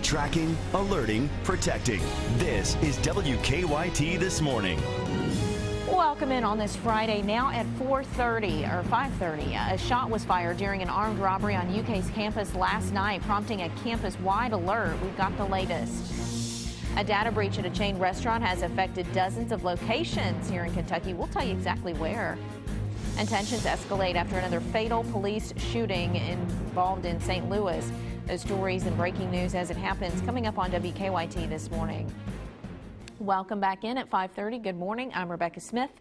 Tracking, alerting, protecting. This is WKYT This Morning. Welcome in on this Friday. Now at 4:30 or 5:30, a shot was fired during an armed robbery on UK's campus last night, prompting a campus-wide alert. We've got the latest. A data breach at a chain restaurant has affected dozens of locations here in Kentucky. We'll tell you exactly where. And tensions escalate after another fatal police shooting involved in St. Louis. Those stories and breaking news as it happens coming up on WKYT This Morning. Welcome back in at 5:30. Good morning. I'm Rebecca Smith.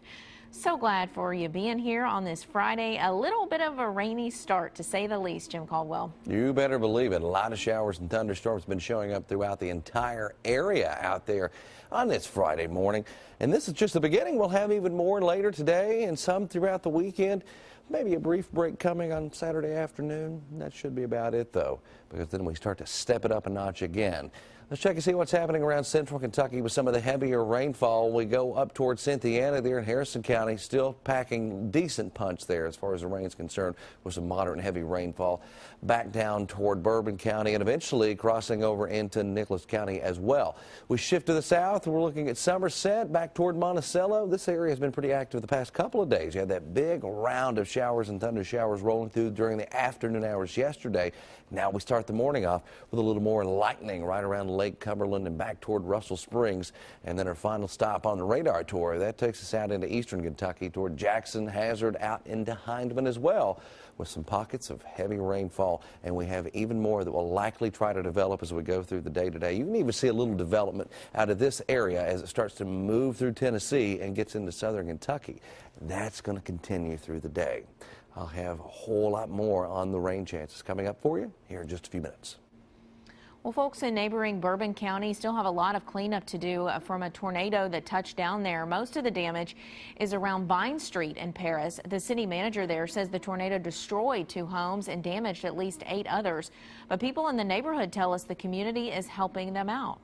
So glad for you being here on this Friday. A little bit of a rainy start, to say the least, Jim Caldwell. You better believe it. A lot of showers and thunderstorms have been showing up throughout the entire area out there on this Friday morning. And this is just the beginning. We'll have even more later today and some throughout the weekend. Maybe a brief break coming on Saturday afternoon. That should be about it, though, because then we start to step it up a notch again. Let's check and see what's happening around central Kentucky with some of the heavier rainfall. We go up towards Cynthiana there in Harrison County, still packing decent punch there as far as the rain's concerned, with some moderate and heavy rainfall. Back down toward Bourbon County and eventually crossing over into Nicholas County as well. We shift to the south. We're looking at Somerset, back toward Monticello. This area has been pretty active the past couple of days. You had that big round of showers and thunder showers rolling through during the afternoon hours yesterday. Now we start the morning off with a little more lightning right around Lake Cumberland and back toward Russell Springs. And then our final stop on the radar tour, that takes us out into eastern Kentucky toward Jackson, Hazard, out into Hindman as well, with some pockets of heavy rainfall. And we have even more that will likely try to develop as we go through the day today. You can even see a little development out of this area as it starts to move through Tennessee and gets into southern Kentucky. That's going to continue through the day. I'll have a whole lot more on the rain chances coming up for you here in just a few minutes. Well, folks in neighboring Bourbon County still have a lot of cleanup to do from a tornado that touched down there. Most of the damage is around Vine Street in Paris. The city manager there says the tornado destroyed 2 homes and damaged at least 8 others. But people in the neighborhood tell us the community is helping them out.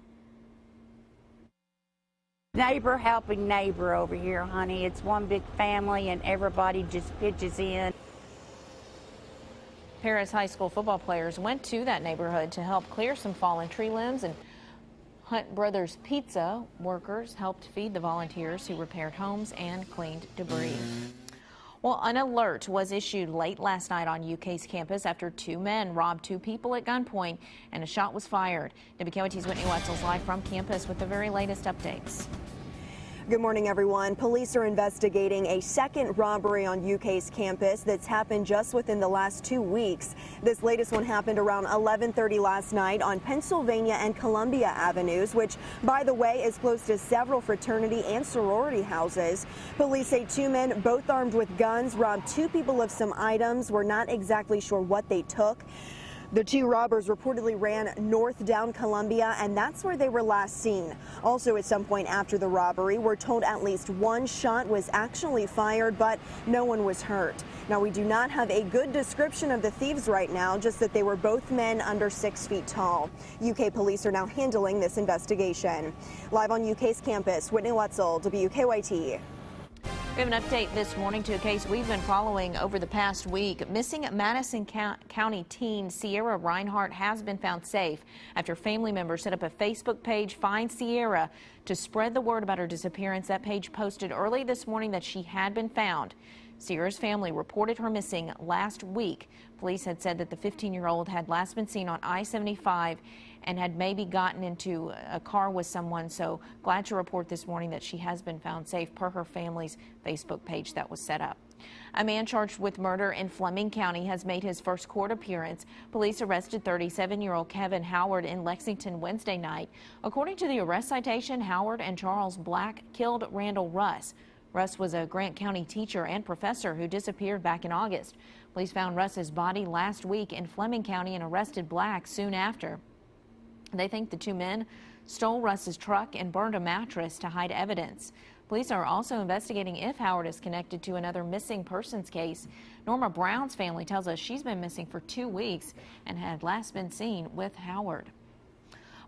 Neighbor helping neighbor over here, honey. It's one big family and everybody just pitches in. Paris High School football players went to that neighborhood to help clear some fallen tree limbs, and Hunt Brothers Pizza workers helped feed the volunteers who repaired homes and cleaned debris. Well, an alert was issued late last night on UK's campus after 2 men robbed 2 people at gunpoint and a shot was fired. WKYT's Whitney Wetzel's live from campus with the very latest updates. Good morning, everyone. Police are investigating a second robbery on UK's campus that's happened just within the last 2 weeks. This latest one happened around 11:30 last night on Pennsylvania and Columbia Avenues, which, by the way, is close to several fraternity and sorority houses. Police say 2 men, both armed with guns, robbed 2 people of some items. We're not exactly sure what they took. The 2 robbers reportedly ran north down Columbia, and that's where they were last seen. Also, at some point after the robbery, we're told at least 1 shot was actually fired, but no one was hurt. Now, we do not have a good description of the thieves right now, just that they were both men under 6 feet tall. UK police are now handling this investigation. Live on UK's campus, Whitney Wetzel, WKYT. We have an update this morning to a case we've been following over the past week. Missing Madison County teen Sierra Reinhardt has been found safe after family members set up a Facebook page, Find Sierra, to spread the word about her disappearance. That page posted early this morning that she had been found. Sierra's family reported her missing last week. Police had said that the 15-year-old had last been seen on I-75 and had maybe gotten into a car with someone. So glad to report this morning that she has been found safe per her family's Facebook page that was set up. A man charged with murder in Fleming County has made his first court appearance. Police arrested 37-year-old Kevin Howard in Lexington Wednesday night. According to the arrest citation, Howard and Charles Black killed Randall Russ. Russ was a Grant County teacher and professor who disappeared back in August. Police found Russ's body last week in Fleming County and arrested Black soon after. They think the 2 men stole Russ's truck and burned a mattress to hide evidence. Police are also investigating if Howard is connected to another missing persons case. Norma Brown's family tells us she's been missing for 2 weeks and had last been seen with Howard.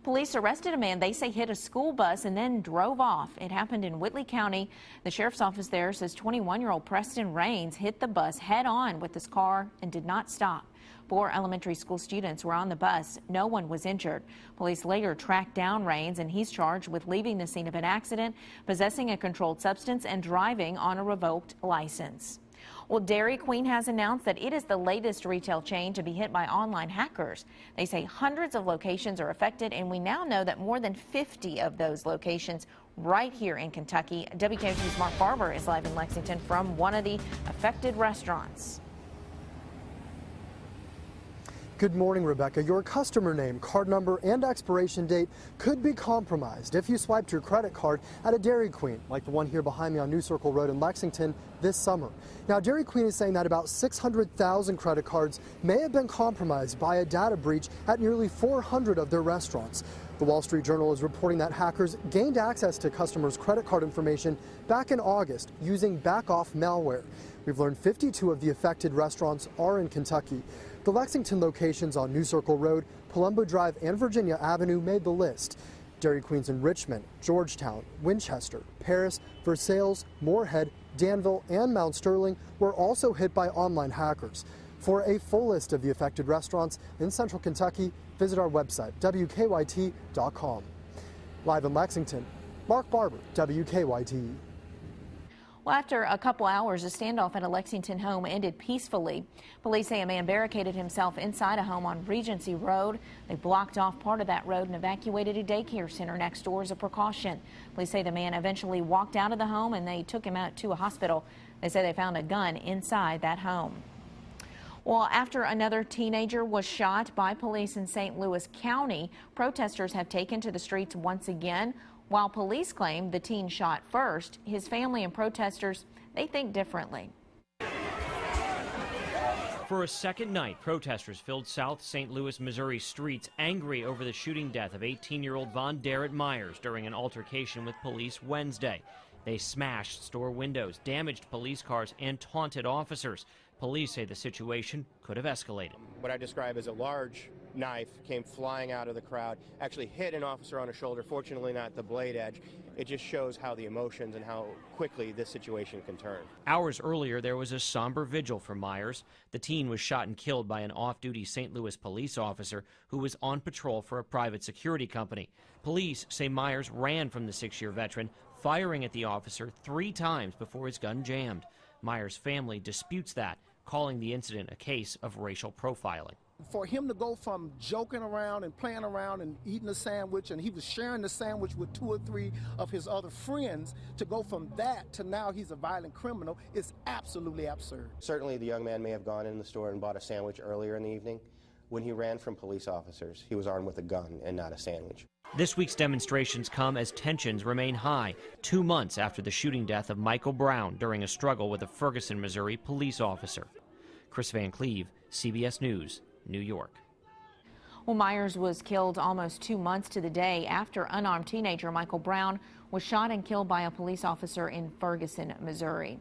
Police arrested a man they say hit a school bus and then drove off. It happened in Whitley County. The sheriff's office there says 21-year-old Preston Rains hit the bus head on with his car and did not stop. 4 elementary school students were on the bus. No one was injured. Police later tracked down Rains, and he's charged with leaving the scene of an accident, possessing a controlled substance, and driving on a revoked license. Well, Dairy Queen has announced that it is the latest retail chain to be hit by online hackers. They say hundreds of locations are affected, and we now know that more than 50 of those locations right here in Kentucky. WKYT's Mark Barber is live in Lexington from one of the affected restaurants. Good morning, Rebecca. Your customer name, card number, and expiration date could be compromised if you swiped your credit card at a Dairy Queen, like the one here behind me on New Circle Road in Lexington this summer. Now, Dairy Queen is saying that about 600,000 credit cards may have been compromised by a data breach at nearly 400 of their restaurants. The Wall Street Journal is reporting that hackers gained access to customers' credit card information back in August using back-off malware. We've learned 52 of the affected restaurants are in Kentucky. The Lexington locations on New Circle Road, Palumbo Drive, and Virginia Avenue made the list. Dairy Queens in Richmond, Georgetown, Winchester, Paris, Versailles, Moorhead, Danville, and Mount Sterling were also hit by online hackers. For a full list of the affected restaurants in Central Kentucky, visit our website, WKYT.com. Live in Lexington, Mark Barber, WKYT. Well, after a couple hours, a standoff at a Lexington home ended peacefully. Police say a man barricaded himself inside a home on Regency Road. They blocked off part of that road and evacuated a daycare center next door as a precaution. Police say the man eventually walked out of the home and they took him out to a hospital. They say they found a gun inside that home. Well, after another teenager was shot by police in St. Louis County, protesters have taken to the streets once again. While police claim the teen shot first, his family and protesters, they think differently. For a second night, protesters filled South St. Louis, Missouri streets, angry over the shooting death of 18-year-old Von Darrett Myers during an altercation with police Wednesday. They smashed store windows, damaged police cars, and taunted officers. Police say the situation could have escalated. What I describe as a large knife came flying out of the crowd, actually hit an officer on the shoulder, fortunately not the blade edge. It just shows how the emotions and how quickly this situation can turn. Hours earlier, there was a somber vigil for Myers. The teen was shot and killed by an off-duty St. Louis police officer who was on patrol for a private security company. Police say Myers ran from the 6-year veteran, firing at the officer 3 times before his gun jammed. Myers' family disputes that, calling the incident a case of racial profiling. For him to go from joking around and playing around and eating a sandwich, and he was sharing the sandwich with 2 or 3 of his other friends, to go from that to now he's a violent criminal is absolutely absurd. Certainly the young man may have gone in the store and bought a sandwich earlier in the evening. When he ran from police officers, he was armed with a gun and not a sandwich. This week's demonstrations come as tensions remain high, 2 months after the shooting death of Michael Brown during a struggle with a Ferguson, Missouri police officer. Chris Van Cleve, CBS News, New York. Well, Myers was killed almost 2 months to the day after unarmed teenager Michael Brown was shot and killed by a police officer in Ferguson, Missouri.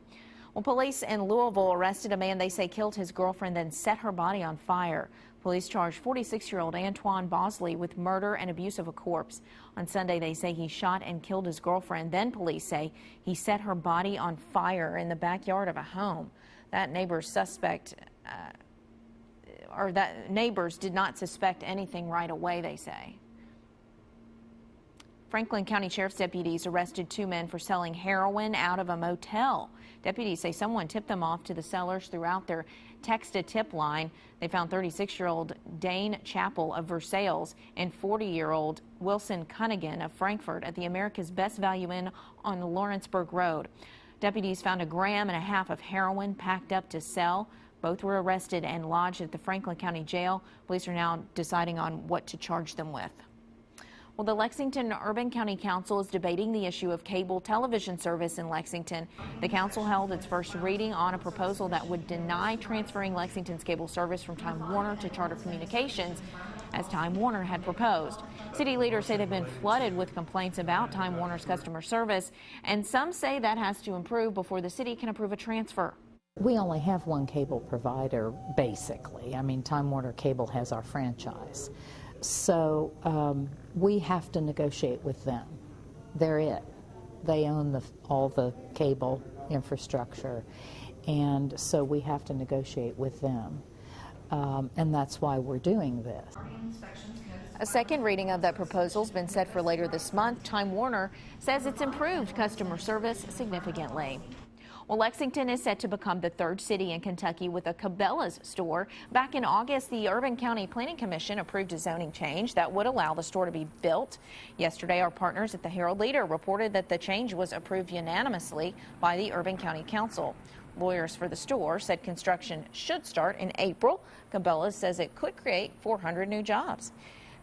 Well, police in Louisville arrested a man they say killed his girlfriend, then set her body on fire. Police charged 46-year-old Antoine Bosley with murder and abuse of a corpse. On Sunday, they say he shot and killed his girlfriend. Then police say he set her body on fire in the backyard of a home. That neighbors did not suspect anything right away, they say. Franklin County Sheriff's deputies arrested 2 men for selling heroin out of a motel. Deputies say someone tipped them off to the sellers throughout their text-a-tip line. They found 36-year-old Dane Chappell of Versailles and 40-year-old Wilson Cunningham of Frankfort at the America's Best Value Inn on Lawrenceburg Road. Deputies found 1.5 grams of heroin packed up to sell. Both were arrested and lodged at the Franklin County Jail. Police are now deciding on what to charge them with. Well, the Lexington Urban County Council is debating the issue of cable television service in Lexington. The council held its first reading on a proposal that would deny transferring Lexington's cable service from Time Warner to Charter Communications, as Time Warner had proposed. City leaders say they've been flooded with complaints about Time Warner's customer service, and some say that has to improve before the city can approve a transfer. We only have one cable provider, basically. I mean, Time Warner Cable has our franchise. So we have to negotiate with them. They're it. They own all the cable infrastructure, and so we have to negotiate with them. And that's why we're doing this. A second reading of that proposal has been set for later this month. Time Warner says it's improved customer service significantly. Well, Lexington is set to become the third city in Kentucky with a Cabela's store. Back in August, the Urban County Planning Commission approved a zoning change that would allow the store to be built. Yesterday, our partners at the Herald Leader reported that the change was approved unanimously by the Urban County Council. Lawyers for the store said construction should start in April. Cabela's says it could create 400 new jobs.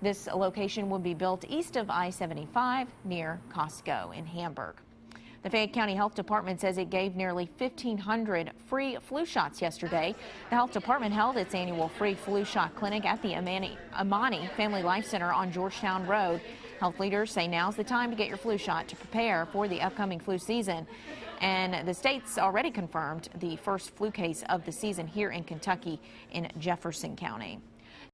This location will be built east of I-75 near Costco in Hamburg. The Fayette County Health Department says it gave nearly 1,500 free flu shots yesterday. The health department held its annual free flu shot clinic at the Amani Family Life Center on Georgetown Road. Health leaders say now's the time to get your flu shot to prepare for the upcoming flu season. And the state's already confirmed the first flu case of the season here in Kentucky in Jefferson County.